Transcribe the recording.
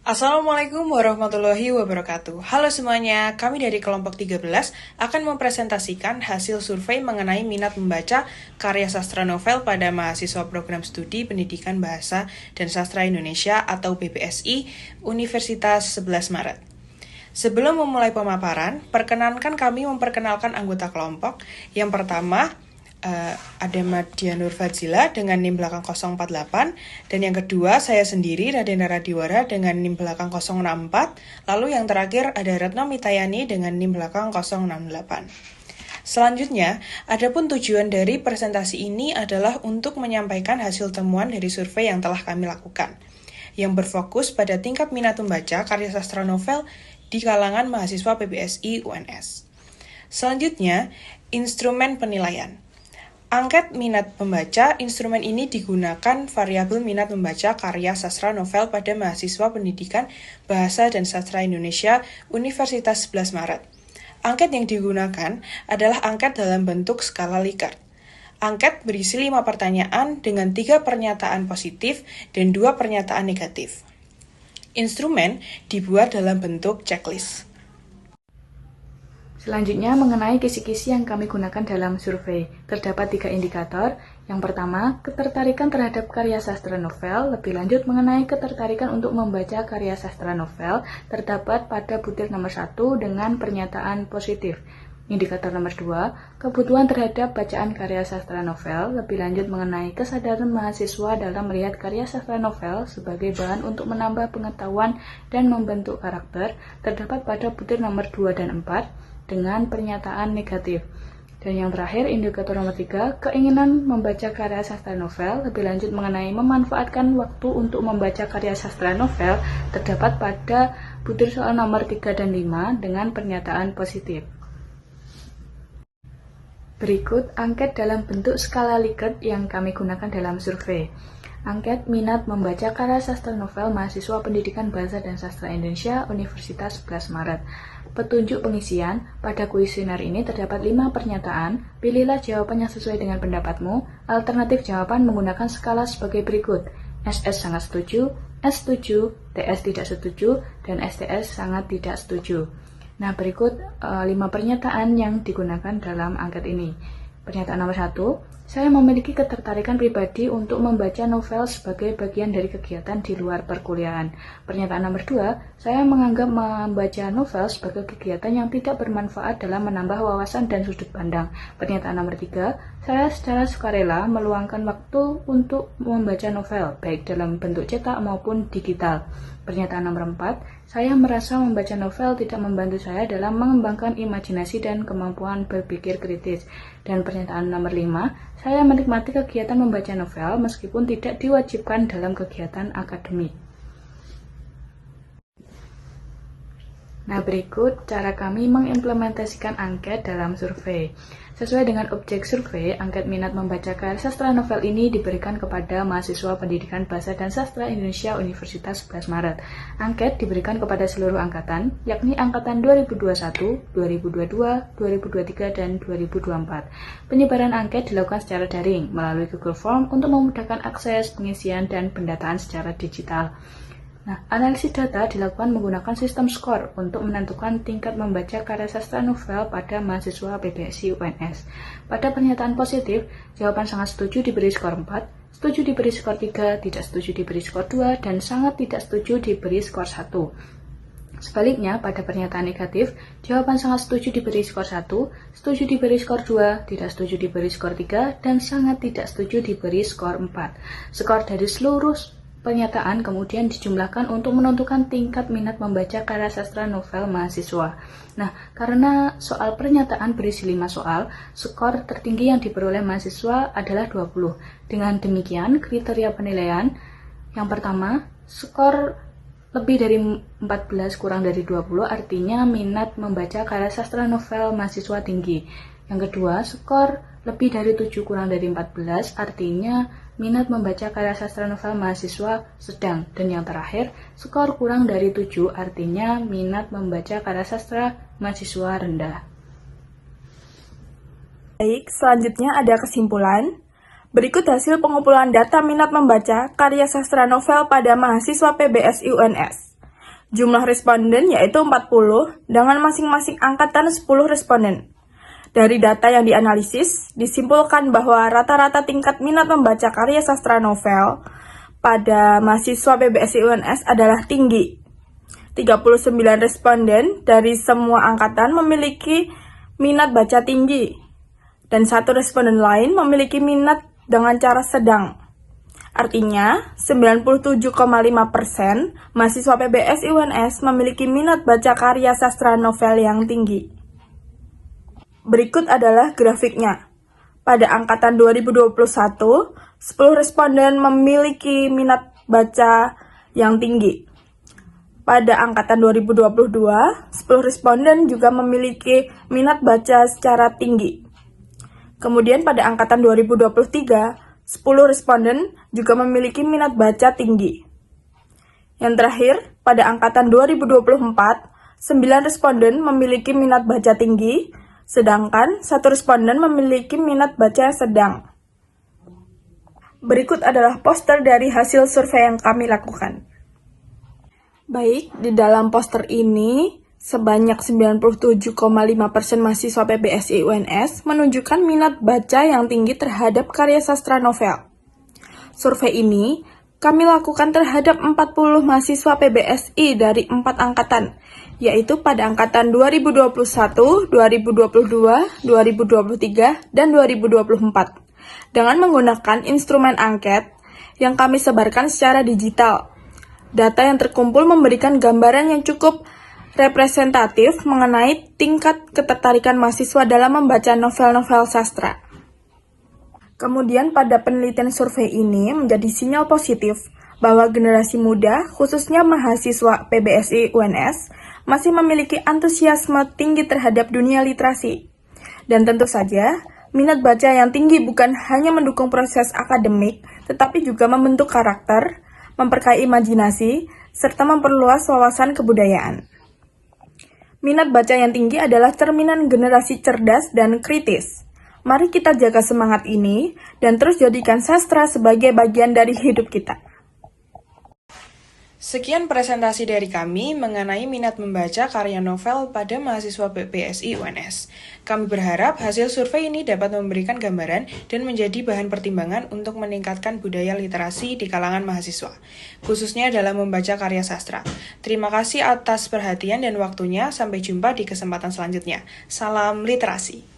Assalamualaikum warahmatullahi wabarakatuh. Halo semuanya, kami dari kelompok 13 akan mempresentasikan hasil survei mengenai minat membaca karya sastra novel pada mahasiswa program studi Pendidikan Bahasa dan Sastra Indonesia atau BPSI Universitas 11 Maret. Sebelum memulai pemaparan, perkenankan kami memperkenalkan anggota kelompok. Yang pertama, ada Madia Nur Fadzila dengan NIM belakang 048, dan yang kedua saya sendiri Raden Radiwara dengan NIM belakang 064, lalu yang terakhir ada Retno Mitayani dengan NIM belakang 068. Selanjutnya, adapun tujuan dari presentasi ini adalah untuk menyampaikan hasil temuan dari survei yang telah kami lakukan, yang berfokus pada tingkat minat membaca karya sastra novel di kalangan mahasiswa PBSI UNS. Selanjutnya, instrumen penilaian. Angket minat membaca, instrumen ini digunakan variabel minat membaca karya sastra novel pada mahasiswa Pendidikan Bahasa dan Sastra Indonesia Universitas 11 Maret. Angket yang digunakan adalah angket dalam bentuk skala Likert. Angket berisi 5 pertanyaan dengan 3 pernyataan positif dan 2 pernyataan negatif. Instrumen dibuat dalam bentuk checklist. Selanjutnya, mengenai kisi-kisi yang kami gunakan dalam survei, terdapat 3 indikator. Yang pertama, ketertarikan terhadap karya sastra novel. Lebih lanjut, mengenai ketertarikan untuk membaca karya sastra novel, terdapat pada butir nomor 1 dengan pernyataan positif. Indikator nomor 2, kebutuhan terhadap bacaan karya sastra novel. Lebih lanjut, mengenai kesadaran mahasiswa dalam melihat karya sastra novel sebagai bahan untuk menambah pengetahuan dan membentuk karakter, terdapat pada butir nomor 2 dan 4, dengan pernyataan negatif. Dan yang terakhir, indikator nomor 3, keinginan membaca karya sastra novel. Lebih lanjut, mengenai memanfaatkan waktu untuk membaca karya sastra novel, terdapat pada butir soal nomor 3 dan 5 dengan pernyataan positif. Berikut angket dalam bentuk skala Likert yang kami gunakan dalam survei. Angket minat membaca karya sastra novel mahasiswa Pendidikan Bahasa dan Sastra Indonesia Universitas 11 Maret. Petunjuk pengisian, pada kuesioner ini terdapat 5 pernyataan. Pilihlah jawaban yang sesuai dengan pendapatmu. Alternatif jawaban menggunakan skala sebagai berikut: SS sangat setuju, S setuju, TS tidak setuju, dan STS sangat tidak setuju. Nah, berikut 5 pernyataan yang digunakan dalam angket ini. Pernyataan nomor 1, saya memiliki ketertarikan pribadi untuk membaca novel sebagai bagian dari kegiatan di luar perkuliahan. Pernyataan nomor 2, saya menganggap membaca novel sebagai kegiatan yang tidak bermanfaat dalam menambah wawasan dan sudut pandang. Pernyataan nomor 3, saya secara sukarela meluangkan waktu untuk membaca novel, baik dalam bentuk cetak maupun digital. Pernyataan nomor 4, saya merasa membaca novel tidak membantu saya dalam mengembangkan imajinasi dan kemampuan berpikir kritis. Dan pernyataan nomor 5, saya menikmati kegiatan membaca novel meskipun tidak diwajibkan dalam kegiatan akademik. Nah, berikut cara kami mengimplementasikan angket dalam survei. Sesuai dengan objek survei, angket minat membaca karya sastra novel ini diberikan kepada mahasiswa Pendidikan Bahasa dan Sastra Indonesia Universitas 11 Maret. Angket diberikan kepada seluruh angkatan, yakni angkatan 2021, 2022, 2023, dan 2024. Penyebaran angket dilakukan secara daring melalui Google Form untuk memudahkan akses, pengisian, dan pendataan secara digital. Nah, analisis data dilakukan menggunakan sistem skor untuk menentukan tingkat membaca karya sastra novel pada mahasiswa PBSI UNS. Pada pernyataan positif, jawaban sangat setuju diberi skor 4, setuju diberi skor 3, tidak setuju diberi skor 2, dan sangat tidak setuju diberi skor 1. Sebaliknya, pada pernyataan negatif, jawaban sangat setuju diberi skor 1, setuju diberi skor 2, tidak setuju diberi skor 3, dan sangat tidak setuju diberi skor 4. Skor dari seluruh pernyataan kemudian dijumlahkan untuk menentukan tingkat minat membaca karya sastra novel mahasiswa. Nah, karena soal pernyataan berisi 5 soal, skor tertinggi yang diperoleh mahasiswa adalah 20. Dengan demikian, kriteria penilaian yang pertama, skor lebih dari 14 kurang dari 20 artinya minat membaca karya sastra novel mahasiswa tinggi. Yang kedua, skor lebih dari 7 kurang dari 14 artinya minat membaca karya sastra novel mahasiswa sedang. Dan yang terakhir, skor kurang dari 7 artinya minat membaca karya sastra mahasiswa rendah. Baik, selanjutnya ada kesimpulan. Berikut hasil pengumpulan data minat membaca karya sastra novel pada mahasiswa PBSI UNS. Jumlah responden yaitu 40 dengan masing-masing angkatan 10 responden. Dari data yang dianalisis, disimpulkan bahwa rata-rata tingkat minat membaca karya sastra novel pada mahasiswa PBSI UNS adalah tinggi. 39 responden dari semua angkatan memiliki minat baca tinggi, dan satu responden lain memiliki minat dengan cara sedang. Artinya, 97,5% mahasiswa PBSI UNS memiliki minat baca karya sastra novel yang tinggi. Berikut adalah grafiknya. Pada angkatan 2021, 10 responden memiliki minat baca yang tinggi. Pada angkatan 2022, 10 responden juga memiliki minat baca secara tinggi. Kemudian pada angkatan 2023, 10 responden juga memiliki minat baca tinggi. Yang terakhir, pada angkatan 2024, 9 responden memiliki minat baca tinggi, sedangkan 1 responden memiliki minat baca sedang. Berikut adalah poster dari hasil survei yang kami lakukan. Baik, di dalam poster ini, sebanyak 97,5% mahasiswa PBSI UNS menunjukkan minat baca yang tinggi terhadap karya sastra novel. Survei ini kami lakukan terhadap 40 mahasiswa PBSI dari 4 angkatan, yaitu pada angkatan 2021, 2022, 2023, dan 2024, dengan menggunakan instrumen angket yang kami sebarkan secara digital. Data yang terkumpul memberikan gambaran yang cukup representatif mengenai tingkat ketertarikan mahasiswa dalam membaca novel-novel sastra. Kemudian pada penelitian survei ini menjadi sinyal positif bahwa generasi muda, khususnya mahasiswa PBSI UNS, masih memiliki antusiasme tinggi terhadap dunia literasi. Dan tentu saja, minat baca yang tinggi bukan hanya mendukung proses akademik, tetapi juga membentuk karakter, memperkaya imajinasi, serta memperluas wawasan kebudayaan. Minat baca yang tinggi adalah cerminan generasi cerdas dan kritis. Mari kita jaga semangat ini dan terus jadikan sastra sebagai bagian dari hidup kita. Sekian presentasi dari kami mengenai minat membaca karya novel pada mahasiswa PBSI UNS. Kami berharap hasil survei ini dapat memberikan gambaran dan menjadi bahan pertimbangan untuk meningkatkan budaya literasi di kalangan mahasiswa, khususnya dalam membaca karya sastra. Terima kasih atas perhatian dan waktunya. Sampai jumpa di kesempatan selanjutnya. Salam literasi.